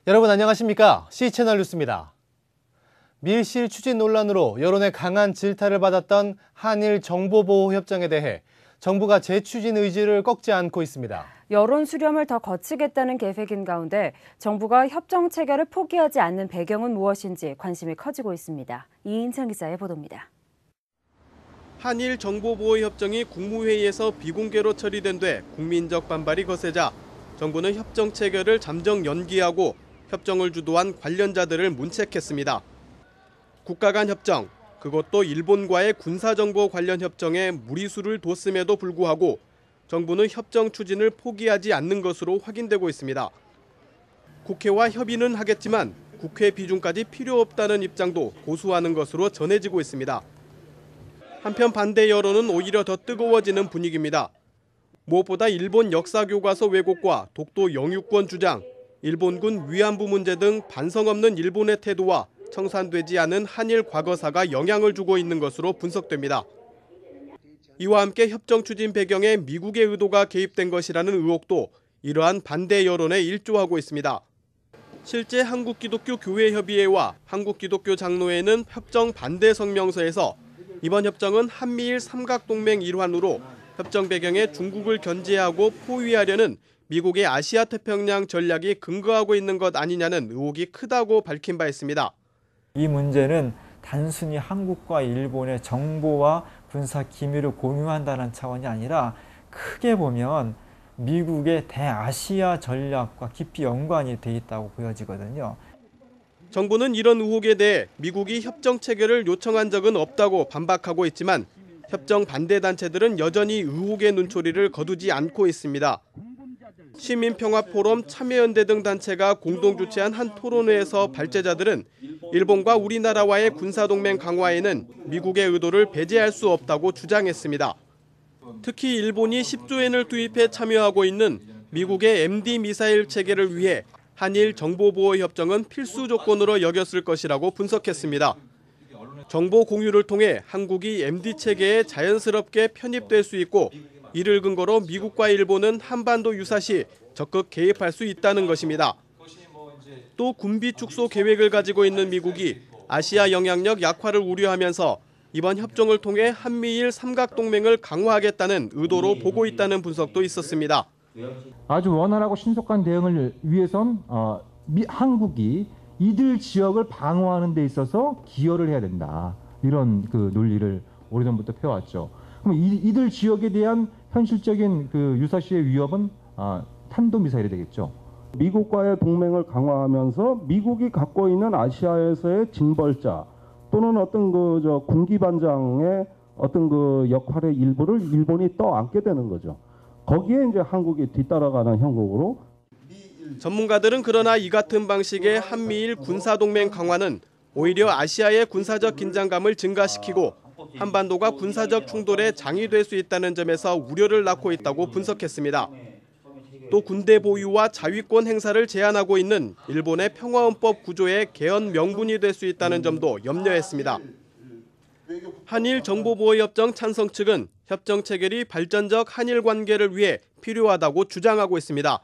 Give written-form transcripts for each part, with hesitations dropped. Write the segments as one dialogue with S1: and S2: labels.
S1: 여러분 안녕하십니까? C채널 뉴스입니다. 밀실 추진 논란으로 여론의 강한 질타를 받았던 한일 정보보호협정에 대해 정부가 재추진 의지를 꺾지 않고 있습니다.
S2: 여론 수렴을 더 거치겠다는 계획인 가운데 정부가 협정 체결을 포기하지 않는 배경은 무엇인지 관심이 커지고 있습니다. 이인창 기자의 보도입니다.
S3: 한일 정보보호협정이 국무회의에서 비공개로 처리된 뒤 국민적 반발이 거세자 정부는 협정 체결을 잠정 연기하고 협정을 주도한 관련자들을 문책했습니다. 국가 간 협정, 그것도 일본과의 군사정보 관련 협정에 무리수를 뒀음에도 불구하고 정부는 협정 추진을 포기하지 않는 것으로 확인되고 있습니다. 국회와 협의는 하겠지만 국회 비중까지 필요 없다는 입장도 고수하는 것으로 전해지고 있습니다. 한편 반대 여론은 오히려 더 뜨거워지는 분위기입니다. 무엇보다 일본 역사교과서 왜곡과 독도 영유권 주장, 일본군 위안부 문제 등 반성 없는 일본의 태도와 청산되지 않은 한일 과거사가 영향을 주고 있는 것으로 분석됩니다. 이와 함께 협정 추진 배경에 미국의 의도가 개입된 것이라는 의혹도 이러한 반대 여론에 일조하고 있습니다. 실제 한국기독교교회협의회와 한국기독교장로회는 협정 반대 성명서에서 이번 협정은 한미일 삼각동맹 일환으로 협정 배경에 중국을 견제하고 포위하려는 미국의 아시아 태평양 전략이 근거하고 있는 것 아니냐는 의혹이 크다고 밝힌 바 있습니다.
S4: 이 문제는 단순히 한국과 일본의 정보와 군사 기밀을 공유한다는 차원이 아니라 크게 보면 미국의 대아시아 전략과 깊이 연관이 돼 있다고 보여지거든요.
S3: 정부는 이런 의혹에 대해 미국이 협정 체결을 요청한 적은 없다고 반박하고 있지만 협정 반대 단체들은 여전히 의혹의 눈초리를 거두지 않고 있습니다. 시민평화포럼, 참여연대 등 단체가 공동 주최한 한 토론회에서 발제자들은 일본과 우리나라와의 군사동맹 강화에는 미국의 의도를 배제할 수 없다고 주장했습니다. 특히 일본이 10조 엔을 투입해 참여하고 있는 미국의 MD 미사일 체계를 위해 한일 정보보호협정은 필수 조건으로 여겼을 것이라고 분석했습니다. 정보 공유를 통해 한국이 MD 체계에 자연스럽게 편입될 수 있고 이를 근거로 미국과 일본은 한반도 유사시 적극 개입할 수 있다는 것입니다. 또 군비 축소 계획을 가지고 있는 미국이 아시아 영향력 약화를 우려하면서 이번 협정을 통해 한미일 삼각동맹을 강화하겠다는 의도로 보고 있다는 분석도 있었습니다.
S5: 아주 원활하고 신속한 대응을 위해선 한국이 이들 지역을 방어하는 데 있어서 기여를 해야 된다. 이런 그 논리를 오래전부터 펴왔죠. 그럼 이들 지역에 대한 현실적인 그 유사시의 위협은 탄도미사일이 되겠죠.
S6: 미국과의 동맹을 강화하면서 미국이 갖고 있는 아시아에서의 징벌자 또는 어떤 군기반장의 어떤 그 역할의 일부를 일본이 떠안게 되는 거죠. 거기에 이제 한국이 뒤따라가는 형국으로.
S3: 전문가들은 그러나 이 같은 방식의 한미일 군사동맹 강화는 오히려 아시아의 군사적 긴장감을 증가시키고 한반도가 군사적 충돌의 장이 될 수 있다는 점에서 우려를 낳고 있다고 분석했습니다. 또 군대 보유와 자위권 행사를 제한하고 있는 일본의 평화헌법 구조의 개헌 명분이 될 수 있다는 점도 염려했습니다. 한일 정보보호협정 찬성 측은 협정 체결이 발전적 한일 관계를 위해 필요하다고 주장하고 있습니다.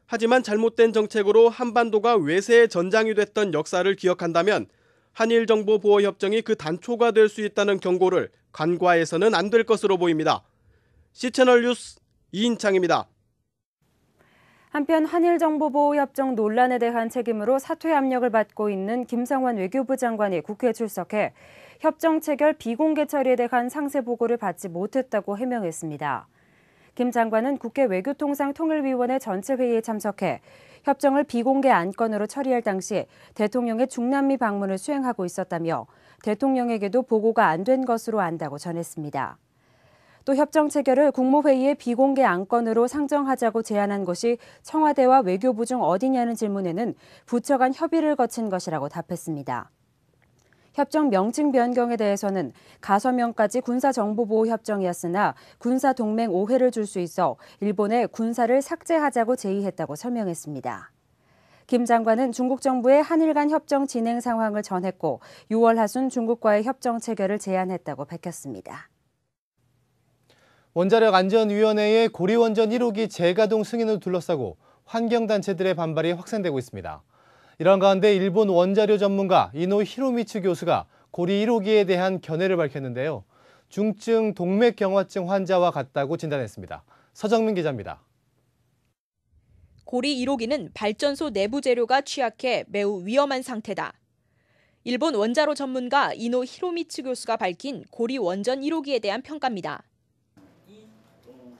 S3: 하지만 잘못된 정책으로 한반도가 외세의 전장이 됐던 역사를 기억한다면 한일 정보보호협정이 그 단초가 될 수 있다는 경고를 간과해서는 안 될 것으로 보입니다. C채널 뉴스 이인창입니다.
S2: 한편 한일 정보보호협정 논란에 대한 책임으로 사퇴 압력을 받고 있는 김성환 외교부 장관이 국회에 출석해 협정 체결 비공개 처리에 대한 상세 보고를 받지 못했다고 해명했습니다. 김 장관은 국회 외교통상통일위원회 전체 회의에 참석해 협정을 비공개 안건으로 처리할 당시 대통령의 중남미 방문을 수행하고 있었다며 대통령에게도 보고가 안 된 것으로 안다고 전했습니다. 또 협정 체결을 국무회의의 비공개 안건으로 상정하자고 제안한 것이 청와대와 외교부 중 어디냐는 질문에는 부처 간 협의를 거친 것이라고 답했습니다. 협정 명칭 변경에 대해서는 가서명까지 군사정보보호협정이었으나 군사동맹 오해를 줄 수 있어 일본에 군사를 삭제하자고 제의했다고 설명했습니다. 김 장관은 중국 정부의 한일 간 협정 진행 상황을 전했고 6월 하순 중국과의 협정 체결을 제안했다고 밝혔습니다.
S1: 원자력안전위원회의 고리원전 1호기 재가동 승인을 둘러싸고 환경단체들의 반발이 확산되고 있습니다. 이런 가운데 일본 원자료 전문가 이노 히로미츠 교수가 고리 1호기에 대한 견해를 밝혔는데요. 중증 동맥경화증 환자와 같다고 진단했습니다. 서정민 기자입니다.
S7: 고리 1호기는 발전소 내부 재료가 취약해 매우 위험한 상태다. 일본 원자로 전문가 이노 히로미츠 교수가 밝힌 고리 원전 1호기에 대한 평가입니다.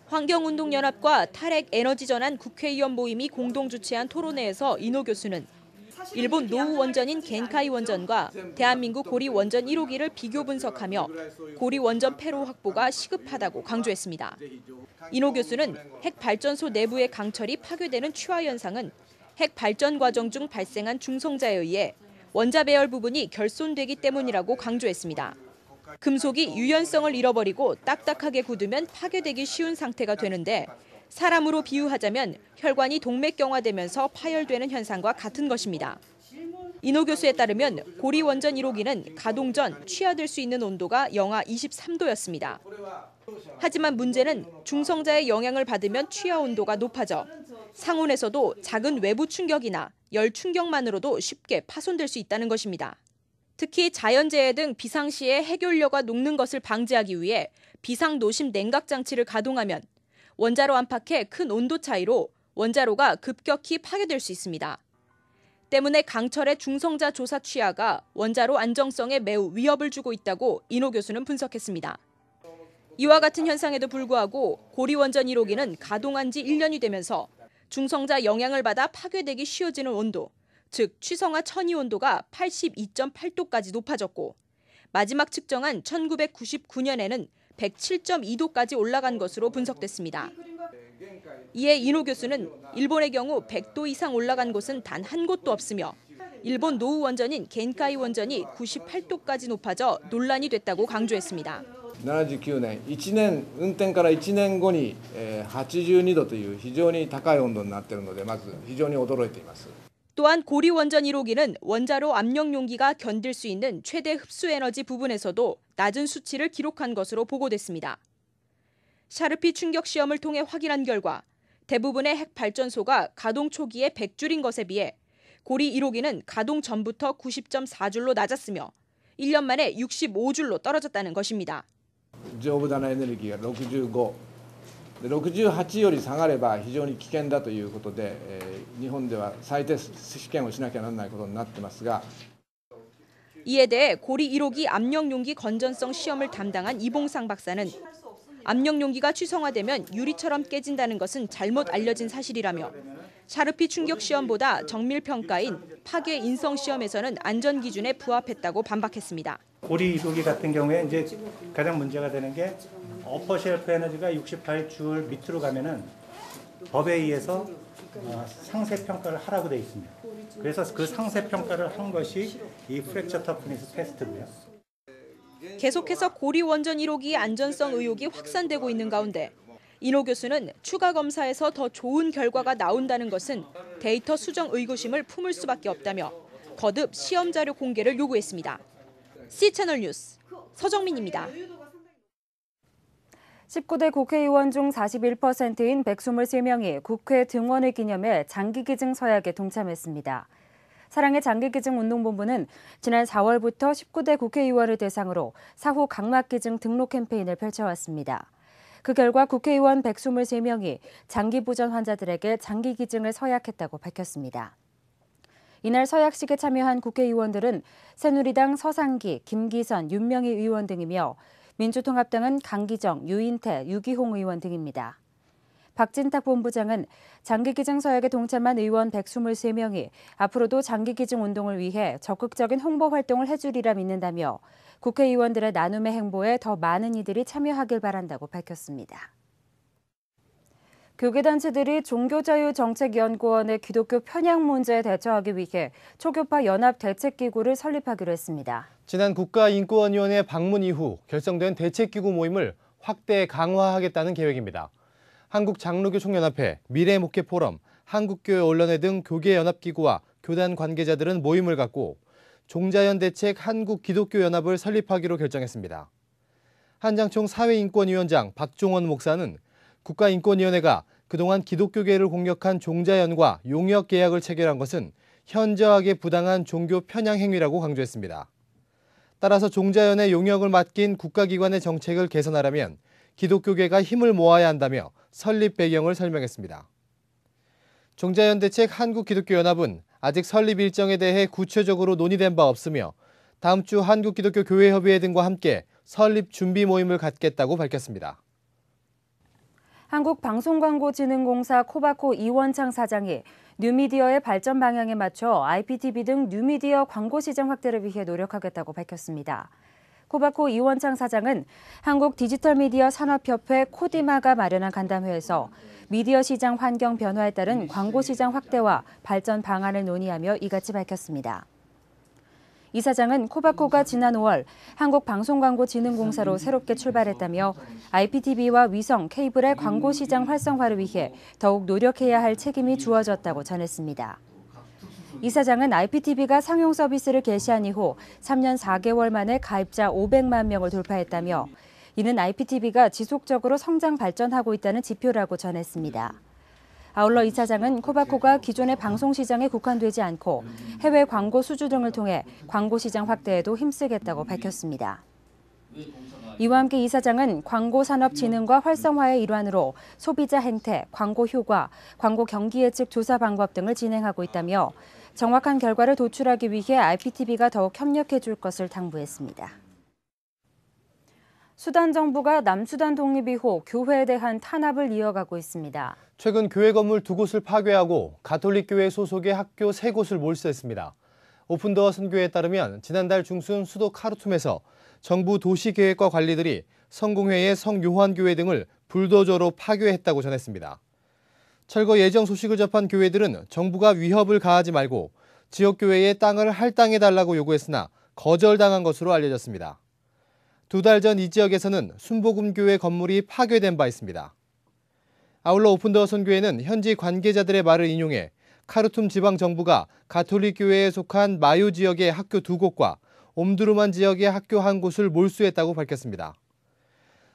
S7: 환경운동연합과 탈핵 에너지전환 국회의원 모임이 공동 주최한 토론회에서 이노 교수는 일본 노후 원전인 겐카이 원전과 대한민국 고리 원전 1호기를 비교 분석하며 고리 원전 폐로 확보가 시급하다고 강조했습니다. 이노 교수는 핵 발전소 내부의 강철이 파괴되는 취화 현상은 핵 발전 과정 중 발생한 중성자에 의해 원자 배열 부분이 결손되기 때문이라고 강조했습니다. 금속이 유연성을 잃어버리고 딱딱하게 굳으면 파괴되기 쉬운 상태가 되는데 사람으로 비유하자면 혈관이 동맥경화되면서 파열되는 현상과 같은 것입니다. 이노 교수에 따르면 고리 원전 1호기는 가동 전 취하될 수 있는 온도가 영하 23도였습니다. 하지만 문제는 중성자의 영향을 받으면 취하 온도가 높아져 상온에서도 작은 외부 충격이나 열 충격만으로도 쉽게 파손될 수 있다는 것입니다. 특히 자연재해 등 비상시에 핵연료가 녹는 것을 방지하기 위해 비상노심 냉각 장치를 가동하면 원자로 안팎의 큰 온도 차이로 원자로가 급격히 파괴될 수 있습니다. 때문에 강철의 중성자 조사 취하가 원자로 안정성에 매우 위협을 주고 있다고 이노 교수는 분석했습니다. 이와 같은 현상에도 불구하고 고리 원전 1호기는 가동한 지 1년이 되면서 중성자 영향을 받아 파괴되기 쉬워지는 온도, 즉 취성화 천이 온도가 82.8도까지 높아졌고 마지막 측정한 1999년에는 107.2도까지 올라간 것으로 분석됐습니다. 이에 이노 교수는 일본의 경우 100도 이상 올라간 곳은 단 한 곳도 없으며 일본 노후 원전인 겐카이 원전이 98도까지 높아져 논란이 됐다고 강조했습니다.
S8: 79年、1年運転から1年後に82度という非常に高い温度になっているので、まず非常に驚いています。
S7: 또한 고리 원전 1호기는 원자로 압력 용기가 견딜 수 있는 최대 흡수 에너지 부분에서도 낮은 수치를 기록한 것으로 보고됐습니다. 샤르피 충격 시험을 통해 확인한 결과 대부분의 핵 발전소가 가동 초기에 100줄인 것에 비해 고리 1호기는 가동 전부터 90.4줄로 낮았으며 1년 만에 65줄로 떨어졌다는 것입니다.
S8: 丈夫なエネルギーが65、68より下がれば非常に危険だということで、日本では再テスト試験をしなきゃならないことになってますが
S7: 이에 대해 고리 1호기 압력 용기 건전성 시험을 담당한 이봉상 박사는 압력 용기가 취성화되면 유리처럼 깨진다는 것은 잘못 알려진 사실이라며 샤르피 충격 시험보다 정밀 평가인 파괴 인성 시험에서는 안전 기준에 부합했다고 반박했습니다.
S9: 고리 1호기 같은 경우에 이제 가장 문제가 되는 게 어퍼 쉘프 에너지가 68줄 밑으로 가면은 법에 의해서 상세 평가를 하라고 돼 있습니다. 그래서 그 상세 평가를 한 것이 이 프랙처 터프니스 테스트고요.
S7: 계속해서 고리 원전 1호기 안전성 의혹이 확산되고 있는 가운데 이노 교수는 추가 검사에서 더 좋은 결과가 나온다는 것은 데이터 수정 의구심을 품을 수밖에 없다며 거듭 시험 자료 공개를 요구했습니다. C채널 뉴스 서정민입니다.
S2: 19대 국회의원 중 41%인 123명이 국회 등원을 기념해 장기기증 서약에 동참했습니다. 사랑의 장기기증 운동본부는 지난 4월부터 19대 국회의원을 대상으로 사후 각막기증 등록 캠페인을 펼쳐왔습니다. 그 결과 국회의원 123명이 장기부전 환자들에게 장기기증을 서약했다고 밝혔습니다. 이날 서약식에 참여한 국회의원들은 새누리당 서상기, 김기선, 윤명희 의원 등이며 민주통합당은 강기정, 유인태, 유기홍 의원 등입니다. 박진탁 본부장은 장기기증 서약에 동참한 의원 123명이 앞으로도 장기기증 운동을 위해 적극적인 홍보 활동을 해주리라 믿는다며 국회의원들의 나눔의 행보에 더 많은 이들이 참여하길 바란다고 밝혔습니다. 교계단체들이 종교자유정책연구원의 기독교 편향 문제에 대처하기 위해 초교파 연합대책기구를 설립하기로 했습니다.
S1: 지난 국가인권위원회 방문 이후 결성된 대책기구 모임을 확대 강화하겠다는 계획입니다. 한국장로교 총연합회, 미래목회포럼, 한국교회 언론회 등 교계연합기구와 교단 관계자들은 모임을 갖고 종자연대책 한국기독교연합을 설립하기로 결정했습니다. 한장총 사회인권위원장 박종원 목사는 국가인권위원회가 그동안 기독교계를 공격한 종자연과 용역 계약을 체결한 것은 현저하게 부당한 종교 편향 행위라고 강조했습니다. 따라서 종자연의 용역을 맡긴 국가기관의 정책을 개선하려면 기독교계가 힘을 모아야 한다며 설립 배경을 설명했습니다. 종자연 대책 한국기독교연합은 아직 설립 일정에 대해 구체적으로 논의된 바 없으며 다음 주 한국기독교교회협의회 등과 함께 설립 준비 모임을 갖겠다고 밝혔습니다.
S2: 한국방송광고진흥공사 코바코 이원창 사장이 뉴미디어의 발전 방향에 맞춰 IPTV 등 뉴미디어 광고 시장 확대를 위해 노력하겠다고 밝혔습니다. 코바코 이원창 사장은 한국디지털미디어 산업협회 코디마가 마련한 간담회에서 미디어 시장 환경 변화에 따른 광고 시장 확대와 발전 방안을 논의하며 이같이 밝혔습니다. 이 사장은 코바코가 지난 5월 한국방송광고진흥공사로 새롭게 출발했다며 IPTV와 위성, 케이블의 광고 시장 활성화를 위해 더욱 노력해야 할 책임이 주어졌다고 전했습니다. 이 사장은 IPTV가 상용 서비스를 개시한 이후 3년 4개월 만에 가입자 500만 명을 돌파했다며 이는 IPTV가 지속적으로 성장 발전하고 있다는 지표라고 전했습니다. 아울러 이 사장은 코바코가 기존의 방송 시장에 국한되지 않고 해외 광고 수주 등을 통해 광고 시장 확대에도 힘쓰겠다고 밝혔습니다. 이와 함께 이 사장은 광고 산업 진흥과 활성화의 일환으로 소비자 행태, 광고 효과, 광고 경기 예측 조사 방법 등을 진행하고 있다며 정확한 결과를 도출하기 위해 IPTV가 더욱 협력해 줄 것을 당부했습니다. 수단 정부가 남수단 독립 이후 교회에 대한 탄압을 이어가고 있습니다.
S1: 최근 교회 건물 2곳을 파괴하고 가톨릭교회 소속의 학교 3곳을 몰수했습니다. 오픈도어 선교회에 따르면 지난달 중순 수도 카르툼에서 정부 도시계획과 관리들이 성공회의 성요한교회 등을 불도저로 파괴했다고 전했습니다. 철거 예정 소식을 접한 교회들은 정부가 위협을 가하지 말고 지역교회에 땅을 할당해달라고 요구했으나 거절당한 것으로 알려졌습니다. 2달 전 이 지역에서는 순복음교회 건물이 파괴된 바 있습니다. 아울러 오픈도어 선교회는 현지 관계자들의 말을 인용해 카르툼 지방정부가 가톨릭교회에 속한 마요 지역의 학교 2곳과 옴두르만 지역의 학교 1곳을 몰수했다고 밝혔습니다.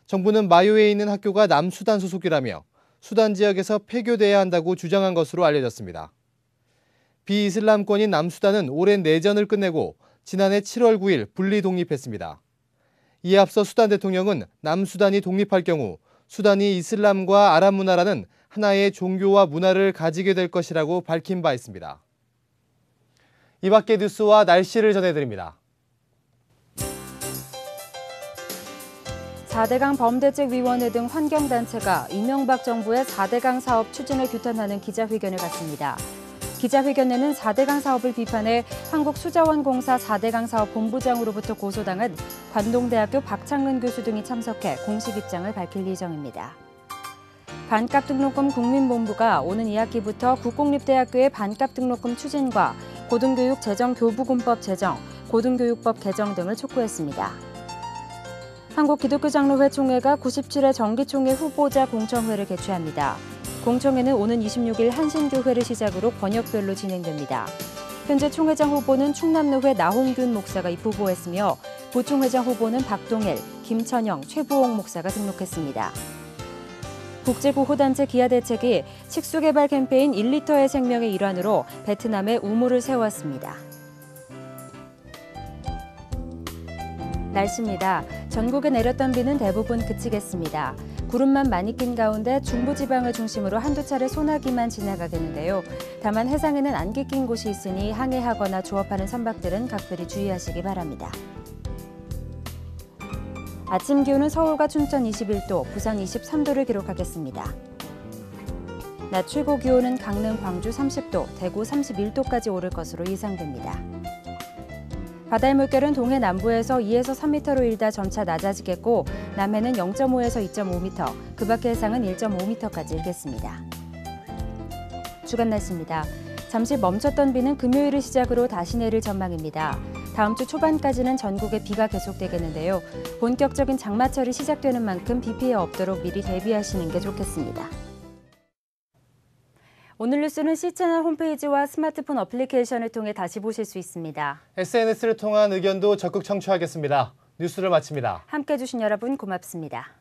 S1: 정부는 마요에 있는 학교가 남수단 소속이라며 수단 지역에서 폐교돼야 한다고 주장한 것으로 알려졌습니다. 비이슬람권인 남수단은 오랜 내전을 끝내고 지난해 7월 9일 분리 독립했습니다. 이에 앞서 수단 대통령은 남수단이 독립할 경우 수단이 이슬람과 아랍 문화라는 하나의 종교와 문화를 가지게 될 것이라고 밝힌 바 있습니다. 이 밖의 뉴스와 날씨를 전해드립니다.
S2: 4대강 범대책위원회 등 환경단체가 이명박 정부의 4대강 사업 추진을 규탄하는 기자회견을 갖습니다. 기자회견에는 4대강 사업을 비판해 한국수자원공사 4대강 사업 본부장으로부터 고소당한 관동대학교 박창근 교수 등이 참석해 공식 입장을 밝힐 예정입니다. 반값 등록금 국민본부가 오는 2학기부터 국공립대학교의 반값 등록금 추진과 고등교육 재정교부금법 제정, 고등교육법 개정 등을 촉구했습니다. 한국기독교장로회 총회가 97회 정기총회 후보자 공청회를 개최합니다. 공청회는 오는 26일 한신교회를 시작으로 권역별로 진행됩니다. 현재 총회장 후보는 충남노회 나홍균 목사가 입후보했으며 부총회장 후보는 박동일, 김천영, 최부옥 목사가 등록했습니다. 국제구호단체 기아대책이 식수개발 캠페인 1리터의 생명의 일환으로 베트남에 우물을 세웠습니다. 날씨입니다. 전국에 내렸던 비는 대부분 그치겠습니다. 구름만 많이 낀 가운데 중부지방을 중심으로 한두 차례 소나기만 지나가겠는데요. 다만 해상에는 안개 낀 곳이 있으니 항해하거나 조업하는 선박들은 각별히 주의하시기 바랍니다. 아침 기온은 서울과 춘천 21도, 부산 23도를 기록하겠습니다. 낮 최고 기온은 강릉, 광주 30도, 대구 31도까지 오를 것으로 예상됩니다. 바다의 물결은 동해 남부에서 2에서 3m로 일다 점차 낮아지겠고 남해는 0.5에서 2.5m, 그 밖의 해상은 1.5m까지 일겠습니다. 주간 날씨입니다. 잠시 멈췄던 비는 금요일을 시작으로 다시 내릴 전망입니다. 다음 주 초반까지는 전국에 비가 계속되겠는데요. 본격적인 장마철이 시작되는 만큼 비 피해 없도록 미리 대비하시는 게 좋겠습니다. 오늘 뉴스는 C채널 홈페이지와 스마트폰 어플리케이션을 통해 다시 보실 수 있습니다.
S1: SNS를 통한 의견도 적극 청취하겠습니다. 뉴스를 마칩니다.
S2: 함께해 주신 여러분 고맙습니다.